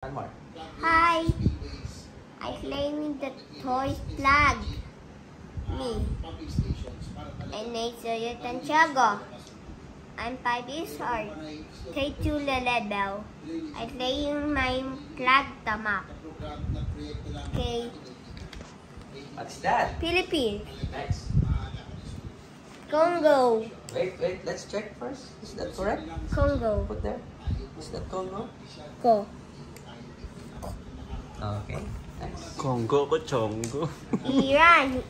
One more. Hi, I'm playing the toy flag. Me. And Nature Santiago. I'm 5 years old. K2 level. I'm playing my flag the map. Okay. What's that? Philippines. Next. Congo. Wait. Let's check first. Is that correct? Congo. Put there. Is that Congo? Go. Okay. Next. Congo ko Chongo. Iran.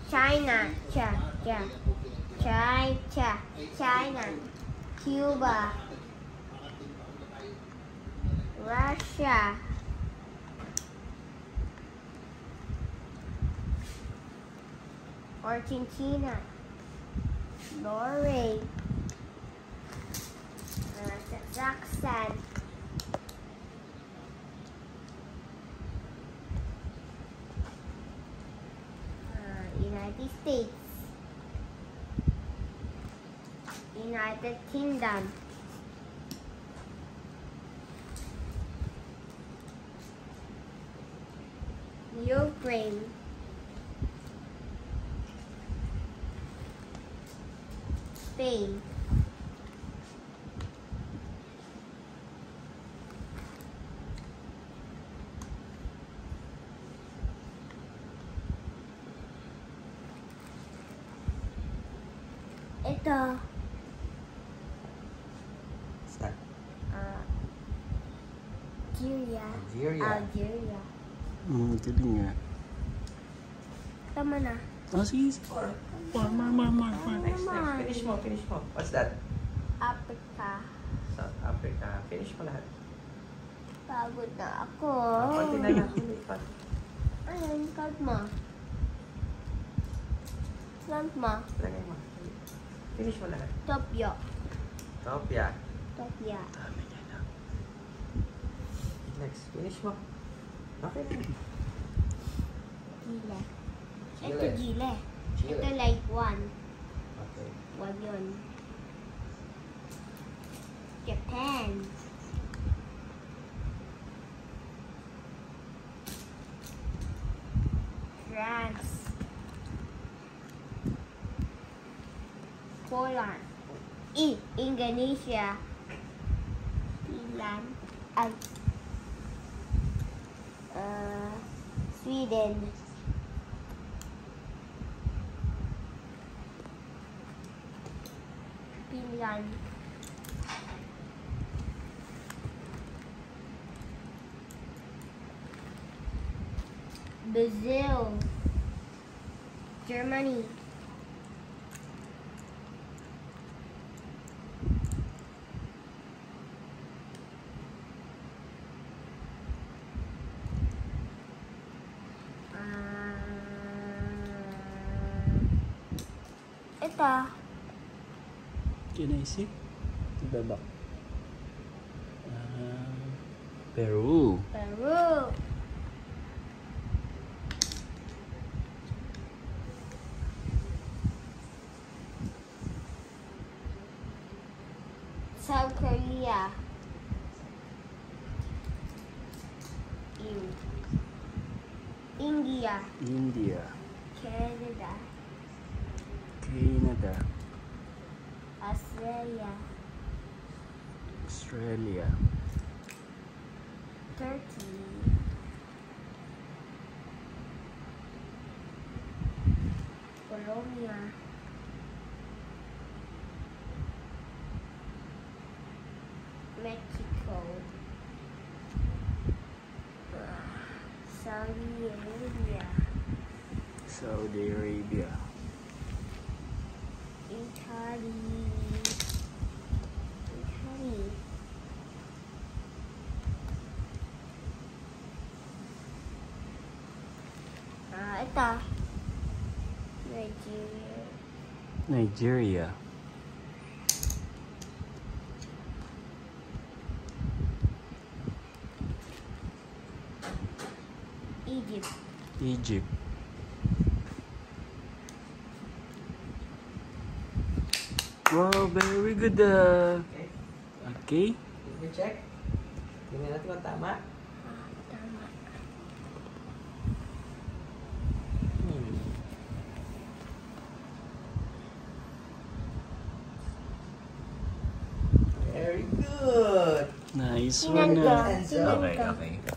China. China. Cuba. Russia. Argentina. Norway. Kazakhstan. United States. United Kingdom. Ukraine. Spain. Ito. What's that? Algeria. Galing nga. Tama na. Sige. Mar. Next. Finish mo. What's that? Africa. South Africa. Finish mo lahat. Pagod na ako. Konti na lang. Lipat. Ayun, count mo. Count mo. Lagay mo. Finish mo lahat. Tokyo. Topia. Dami niya na. Next. Finish mo. Okay. Chile. Chile. Ito Chile. Chile. Ito like one. Okay. One yun. Japan. France. Poland. Indonesia. Finland. Sweden. Finland. Brazil. Germany. Ito. Can I see? Ibaba. Peru. Peru. South Korea. India. Canada. Australia. Turkey. Colombia. Mexico. Saudi Arabia. Italy. Ito. Nigeria. Egypt. Wow, very good. Okay. We check. Tingnan natin kung tama. Tama. Hmm. Very good. Nice Sinan one ka. ah. Sinan Okay, ka. okay.